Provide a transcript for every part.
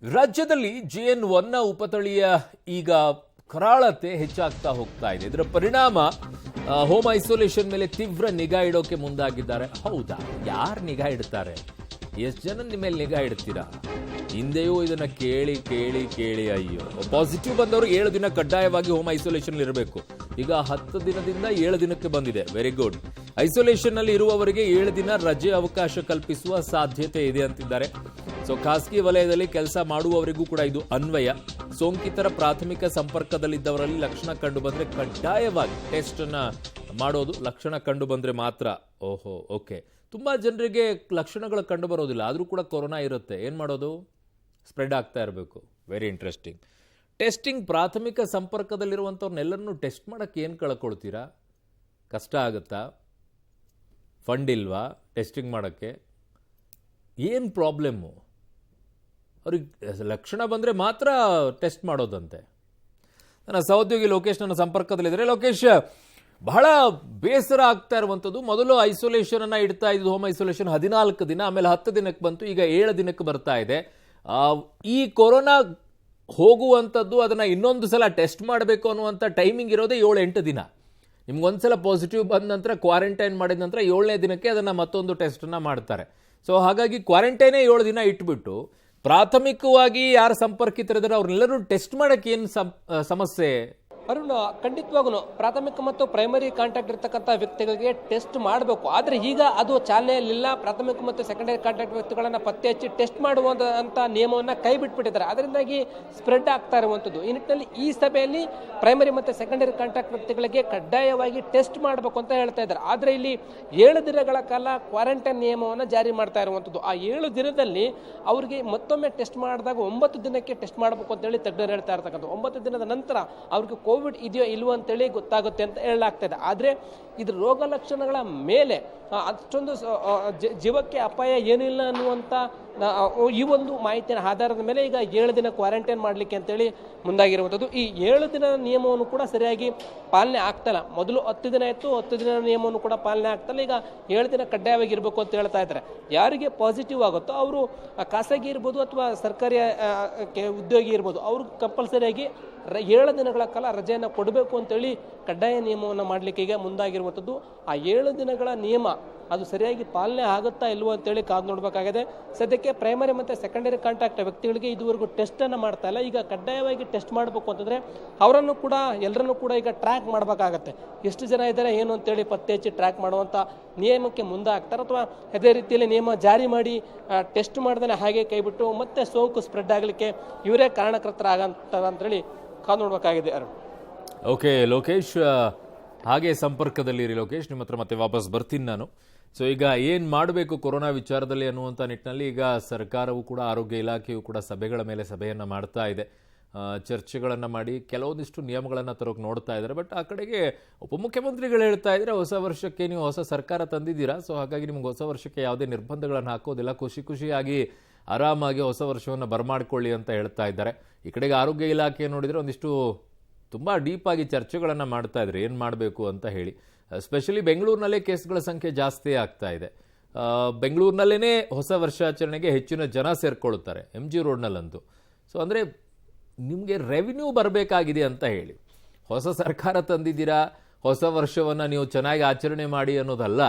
ರಾಜ್ಯದಲ್ಲಿ JN1 ಉಪತಳಿಯ ಈಗ ಕರಾಳತೆ ಹೆಚ್ಚಾಗ್ತಾ ಹೋಗ್ತಾ ಇದೆ. ಇದರ ಪರಿಣಾಮ ಹೋಮ್ ಐಸೋಲೇಷನ್ ಮೇಲೆ ತೀವ್ರ ನಿಗಾ ಇಡೋಕೆ ಮುಂದಾಗಿದ್ದಾರೆ. ಹೌದಾ? ಯಾರು ನಿಗಾ ಇಡ್ತಾರೆ? ಎಷ್ಟು ಜನ ನಿಮ್ಮ ಮೇಲೆ ನಿಗಾ ಇಡ್ತೀರಾ? ಹಿಂದೆಯೂ ಇದನ್ನ ಕೇಳಿ ಕೇಳಿ ಕೇಳಿ ಅಯ್ಯೋ, ಪಾಸಿಟಿವ್ ಬಂದವರು 7 ದಿನ ಕಡ್ಡಾಯವಾಗಿ ಹೋಮ್ ಐಸೋಲೇಷನ್ ಇರಬೇಕು. ಈಗ 10 ದಿನದಿಂದ 7 ದಿನಕ್ಕೆ ಬಂದಿದೆ. Very good. ಐಸೋಲೇಷನ್ ನಲ್ಲಿ ಇರುವವರಿಗೆ 7 ದಿನ ರಜೆ ಅವಕಾಶ ಕಲ್ಪಿಸುವ ಸಾಧ್ಯತೆ ಇದೆ ಅಂತಿದ್ದಾರೆ. ಸೊ ಖಾಸಗಿ ವಲಯದಲ್ಲಿ ಕೆಲಸ ಮಾಡುವವರಿಗೂ ಕೂಡ ಇದು ಅನ್ವಯ. ಸೋಂಕಿತರ ಪ್ರಾಥಮಿಕ ಸಂಪರ್ಕದಲ್ಲಿದ್ದವರಲ್ಲಿ ಲಕ್ಷಣ ಕಂಡು ಬಂದ್ರೆ ಕಡ್ಡಾಯವಾಗಿ ಟೆಸ್ಟ್ ಅನ್ನ ಮಾಡೋದು. ಲಕ್ಷಣ ಕಂಡು ಬಂದ್ರೆ ಮಾತ್ರ. ಓಹೋ, ಓಕೆ. ತುಂಬಾ ಜನರಿಗೆ ಲಕ್ಷಣಗಳು ಕಂಡು ಬರೋದಿಲ್ಲ, ಆದ್ರೂ ಕೂಡ ಕೊರೋನಾ ಇರುತ್ತೆ. ಏನ್ ಮಾಡೋದು? ಸ್ಪ್ರೆಡ್ ಆಗ್ತಾ ಇರಬೇಕು. Very interesting. ಟೆಸ್ಟಿಂಗ್ ಪ್ರಾಥಮಿಕ ಸಂಪರ್ಕದಲ್ಲಿರುವಂಥವ್ರನ್ನೆಲ್ಲರನ್ನೂ ಟೆಸ್ಟ್ ಮಾಡಕ್ಕೆ ಏನು ಕಳ್ಕೊಳ್ತೀರಾ? ಕಷ್ಟ ಆಗುತ್ತಾ? ಫಂಡ್ ಇಲ್ವಾ ಟೆಸ್ಟಿಂಗ್ ಮಾಡೋಕ್ಕೆ? ಏನು ಪ್ರಾಬ್ಲಮ್ಮು? ಅವ್ರಿಗೆ ಲಕ್ಷಣ ಬಂದರೆ ಮಾತ್ರ ಟೆಸ್ಟ್ ಮಾಡೋದಂತೆ. ನನ್ನ ಸಹೋದ್ಯೋಗಿ ಲೋಕೇಶ್ ನನ್ನ ಸಂಪರ್ಕದಲ್ಲಿದ್ದಾರೆ. ಲೋಕೇಶ್, ಬಹಳ ಬೇಸರ ಆಗ್ತಾ ಇರುವಂಥದ್ದು, ಮೊದಲು ಐಸೋಲೇಷನ್ ಅನ್ನ ಇಡ್ತಾ ಇದ್ದು ಹೋಮ್ ಐಸೋಲೇಷನ್ 14 ದಿನ, ಆಮೇಲೆ 10 ದಿನಕ್ಕೆ ಬಂತು, ಈಗ 7 ದಿನಕ್ಕೆ ಬರ್ತಾ ಇದೆ. ಈ ಕೊರೋನಾ ಹೋಗುವಂಥದ್ದು ಅದನ್ನು ಇನ್ನೊಂದು ಸಲ ಟೆಸ್ಟ್ ಮಾಡಬೇಕು ಅನ್ನುವಂಥ ಟೈಮಿಂಗ್ ಇರೋದೇ 7-8 ದಿನ. ನಿಮ್ಗೊಂದ್ಸಲ ಪಾಸಿಟಿವ್ ಬಂದ ನಂತರ ಕ್ವಾರಂಟೈನ್ ಮಾಡಿದ ನಂತರ 7ನೇ ದಿನಕ್ಕೆ ಅದನ್ನು ಮತ್ತೊಂದು ಟೆಸ್ಟನ್ನು ಮಾಡ್ತಾರೆ. ಸೊ ಹಾಗಾಗಿ ಕ್ವಾರಂಟೈನೇ 7 ದಿನ ಇಟ್ಬಿಟ್ಟು ಪ್ರಾಥಮಿಕವಾಗಿ ಯಾರು ಸಂಪರ್ಕಿತರಿದ್ದಾರೆ ಅವ್ರನ್ನೆಲ್ಲರೂ ಟೆಸ್ಟ್ ಮಾಡೋಕ್ಕೆ ಏನು ಸಮಸ್ಯೆ? ಅರುಣ್, ಖಂಡಿತವಾಗೂ ಪ್ರಾಥಮಿಕ ಮತ್ತು ಪ್ರೈಮರಿ ಕಾಂಟ್ಯಾಕ್ಟ್ ಇರತಕ್ಕಂಥ ವ್ಯಕ್ತಿಗಳಿಗೆ ಟೆಸ್ಟ್ ಮಾಡಬೇಕು. ಆದರೆ ಈಗ ಅದು ಚಾಲನೆಯಲ್ಲಿಲ್ಲ. ಪ್ರಾಥಮಿಕ ಮತ್ತು ಸೆಕೆಂಡರಿ ಕಾಂಟ್ಯಾಕ್ಟ್ ವ್ಯಕ್ತಿಗಳನ್ನು ಪತ್ತೆ ಹಚ್ಚಿ ಟೆಸ್ಟ್ ಮಾಡುವಂಥ ನಿಯಮವನ್ನು ಕೈ ಬಿಟ್ಬಿಟ್ಟಿದ್ದಾರೆ. ಅದರಿಂದಾಗಿ ಸ್ಪ್ರೆಡ್ ಆಗ್ತಾ ಇರುವಂಥದ್ದು. ಈ ನಿಟ್ಟಿನಲ್ಲಿ ಈ ಸಭೆಯಲ್ಲಿ ಪ್ರೈಮರಿ ಮತ್ತು ಸೆಕೆಂಡರಿ ಕಾಂಟ್ಯಾಕ್ಟ್ ವ್ಯಕ್ತಿಗಳಿಗೆ ಕಡ್ಡಾಯವಾಗಿ ಟೆಸ್ಟ್ ಮಾಡಬೇಕು ಅಂತ ಹೇಳ್ತಾ ಇದ್ದಾರೆ. ಆದರೆ ಇಲ್ಲಿ 7 ದಿನಗಳ ಕಾಲ ಕ್ವಾರಂಟೈನ್ ನಿಯಮವನ್ನು ಜಾರಿ ಮಾಡ್ತಾ ಇರುವಂಥದ್ದು. ಆ 7 ದಿನದಲ್ಲಿ ಅವರಿಗೆ ಮತ್ತೊಮ್ಮೆ ಟೆಸ್ಟ್ ಮಾಡಿದಾಗ 9 ದಿನಕ್ಕೆ ಟೆಸ್ಟ್ ಮಾಡಬೇಕು ಅಂತೇಳಿ ತಜ್ಞರು ಹೇಳ್ತಾ ಇರ್ತಕ್ಕಂಥ. 9 ದಿನದ ನಂತರ ಅವ್ರಿಗೆ ಕೋವಿಡ್ ಇದೆಯೋ ಇಲ್ವೋ ಅಂತೇಳಿ ಗೊತ್ತಾಗುತ್ತೆ ಅಂತ ಹೇಳಲಾಗ್ತಾ ಇದೆ. ಆದರೆ ಇದ್ರ ರೋಗ ಲಕ್ಷಣಗಳ ಮೇಲೆ ಅಷ್ಟೊಂದು ಜೀವಕ್ಕೆ ಅಪಾಯ ಏನಿಲ್ಲ ಅನ್ನುವಂಥ ಈ ಒಂದು ಮಾಹಿತಿಯ ಆಧಾರದ ಮೇಲೆ ಈಗ 7 ದಿನ ಕ್ವಾರಂಟೈನ್ ಮಾಡಲಿಕ್ಕೆ ಅಂತೇಳಿ ಮುಂದಾಗಿರುವಂಥದ್ದು. ಈ 7 ದಿನದ ನಿಯಮವನ್ನು ಕೂಡ ಸರಿಯಾಗಿ ಪಾಲನೆ ಆಗ್ತಲ್ಲ. ಮೊದಲು 10 ದಿನ ಇತ್ತು, 10 ದಿನದ ನಿಯಮವನ್ನು ಕೂಡ ಪಾಲನೆ ಆಗ್ತಲ್ಲ. ಈಗ 7 ದಿನ ಕಡ್ಡಾಯವಾಗಿ ಇರಬೇಕು ಅಂತ ಹೇಳ್ತಾ ಇದ್ದಾರೆ. ಯಾರಿಗೆ ಪಾಸಿಟಿವ್ ಆಗುತ್ತೋ ಅವರು ಖಾಸಗಿ ಇರ್ಬೋದು ಅಥವಾ ಸರ್ಕಾರಿ ಉದ್ಯೋಗಿ ಇರ್ಬೋದು, ಅವರು ಕಂಪಲ್ಸರಿಯಾಗಿ 7 ದಿನಗಳ ಕಾಲ ರಜೆಯನ್ನು ಕೊಡಬೇಕು ಅಂತೇಳಿ ಕಡ್ಡಾಯ ನಿಯಮವನ್ನು ಮಾಡಲಿಕ್ಕೆ ಈಗ ಮುಂದಾಗಿರುವಂಥದ್ದು. ಆ 7 ದಿನಗಳ ನಿಯಮ ಅದು ಸರಿಯಾಗಿ ಪಾಲನೆ ಆಗುತ್ತಾ ಇಲ್ವೋ ಅಂತೇಳಿ ಕಾದು ನೋಡಬೇಕಾಗಿದೆ. ಸದ್ಯಕ್ಕೆ ಪ್ರೈಮರಿ ಮತ್ತು ಸೆಕೆಂಡರಿ ಕಾಂಟ್ಯಾಕ್ಟ್ ವ್ಯಕ್ತಿಗಳಿಗೆ ಇದುವರೆಗೂ ಟೆಸ್ಟನ್ನು ಮಾಡ್ತಾ ಇಲ್ಲ. ಈಗ ಕಡ್ಡಾಯವಾಗಿ ಟೆಸ್ಟ್ ಮಾಡಬೇಕು ಅಂತಂದರೆ ಅವರನ್ನು ಕೂಡ ಎಲ್ಲರನ್ನೂ ಕೂಡ ಈಗ ಟ್ರ್ಯಾಕ್ ಮಾಡಬೇಕಾಗತ್ತೆ. ಎಷ್ಟು ಜನ ಇದ್ದಾರೆ ಏನು ಅಂತೇಳಿ ಪತ್ತೆ ಹಚ್ಚಿ ಟ್ರ್ಯಾಕ್ ಮಾಡುವಂಥ ನಿಯಮಕ್ಕೆ ಮುಂದಾಗ್ತಾರೆ, ಅಥವಾ ಅದೇ ರೀತಿಯಲ್ಲಿ ನಿಯಮ ಜಾರಿ ಮಾಡಿ ಟೆಸ್ಟ್ ಮಾಡ್ದೇ ಹಾಗೆ ಕೈಬಿಟ್ಟು ಮತ್ತೆ ಸೋಂಕು ಸ್ಪ್ರೆಡ್ ಆಗಲಿಕ್ಕೆ ಇವರೇ ಕಾರಣಕರ್ತರಾಗಂತಾರೆ ಅಂತೇಳಿ ಕಾದು ನೋಡಬೇಕಾಗಿದೆ. ಅರುಣ್, ಓಕೆ ಲೋಕೇಶ್, ಹಾಗೆ ಸಂಪರ್ಕದಲ್ಲಿರಿ ಲೋಕೇಶ್. ನಿಮ್ಮ ಹತ್ರ ಮತ್ತೆ ವಾಪಸ್ ಬರ್ತೀನಿ ನಾನು. ಸೊ ಈಗ ಏನು ಮಾಡಬೇಕು ಕೊರೋನಾ ವಿಚಾರದಲ್ಲಿ ಅನ್ನುವಂಥ ನಿಟ್ಟಿನಲ್ಲಿ ಈಗ ಸರ್ಕಾರವು ಕೂಡ, ಆರೋಗ್ಯ ಇಲಾಖೆಯು ಕೂಡ ಸಭೆಗಳ ಮೇಲೆ ಸಭೆಯನ್ನು ಮಾಡ್ತಾ ಇದೆ. ಚರ್ಚೆಗಳನ್ನು ಮಾಡಿ ಕೆಲವೊಂದಿಷ್ಟು ನಿಯಮಗಳನ್ನು ತರೋಕೆ ನೋಡ್ತಾ ಇದ್ದಾರೆ. ಬಟ್ ಆ ಕಡೆಗೆ ಉಪಮುಖ್ಯಮಂತ್ರಿಗಳು ಹೇಳ್ತಾ ಇದ್ದಾರೆ, ಹೊಸ ವರ್ಷಕ್ಕೆ ನೀವು ಹೊಸ ಸರ್ಕಾರ ತಂದಿದ್ದೀರಾ, ಸೊ ಹಾಗಾಗಿ ನಿಮ್ಗೆ ಹೊಸ ವರ್ಷಕ್ಕೆ ಯಾವುದೇ ನಿರ್ಬಂಧಗಳನ್ನು ಹಾಕೋದಿಲ್ಲ, ಖುಷಿ ಖುಷಿಯಾಗಿ ಆರಾಮಾಗಿ ಹೊಸ ವರ್ಷವನ್ನು ಬರಮಾಡ್ಕೊಳ್ಳಿ ಅಂತ ಹೇಳ್ತಾ ಇದ್ದಾರೆ. ಈ ಕಡೆಗೆ ಆರೋಗ್ಯ ಇಲಾಖೆ ನೋಡಿದರೆ ಒಂದಿಷ್ಟು ತುಂಬ ಡೀಪಾಗಿ ಚರ್ಚೆಗಳನ್ನು ಮಾಡ್ತಾ ಇದ್ದಾರೆ ಏನು ಮಾಡಬೇಕು ಅಂತ ಹೇಳಿ. ಎಸ್ಪೆಷಲಿ ಬೆಂಗಳೂರಿನಲ್ಲೇ ಕೇಸ್ಗಳ ಸಂಖ್ಯೆ ಜಾಸ್ತಿ ಆಗ್ತಾ ಇದೆ. ಬೆಂಗಳೂರಿನಲ್ಲೇ ಹೊಸ ವರ್ಷಾಚರಣೆಗೆ ಹೆಚ್ಚಿನ ಜನ ಸೇರ್ಕೊಳ್ತಾರೆ, MG ರೋಡ್ನಲ್ಲಂತೂ. ಸೊ ಅಂದರೆ ನಿಮಗೆ ರೆವಿನ್ಯೂ ಬರಬೇಕಾಗಿದೆ ಅಂತ ಹೇಳಿ ಹೊಸ ಸರ್ಕಾರ ತಂದಿದ್ದೀರಾ, ಹೊಸ ವರ್ಷವನ್ನು ನೀವು ಚೆನ್ನಾಗಿ ಆಚರಣೆ ಮಾಡಿ ಅನ್ನೋದಲ್ಲ,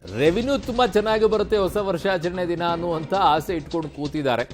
ರೆವಿನ್ಯೂ ತುಂಬ ಚೆನ್ನಾಗಿ ಬರುತ್ತೆ ಹೊಸ ವರ್ಷಾಚರಣೆ ದಿನ ಅನ್ನುವಂಥ ಆಸೆ ಇಟ್ಕೊಂಡು ಕೂತಿದ್ದಾರೆ.